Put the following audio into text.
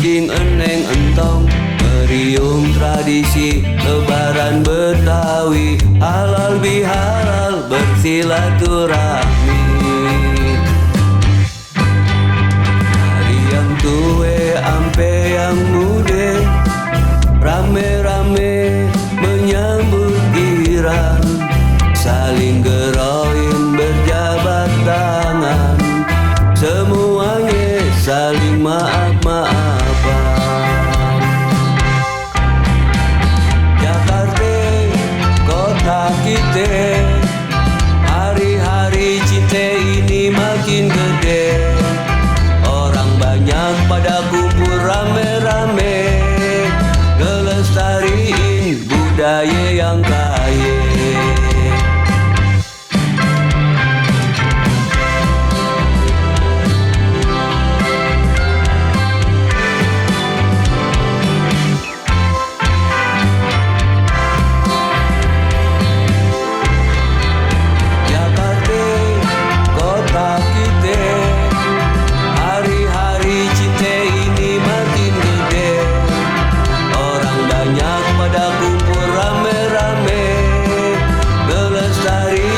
makin eneng entong, meriung tradisi lebaran Betawi, halal bihalal bersilaturahmi. Dari yang tua ampe yang muda, rame-rame menyambut girang, saling geroin berjabat tangan, semuanya saling maaf-maafan. Jakarta, kota kita, hari-hari cinta ini makin gede. Orang banyak pada kumpul rame-rame, ngelestariin budaya yang kaya. Pada kumpul rame-rame, ngelestariin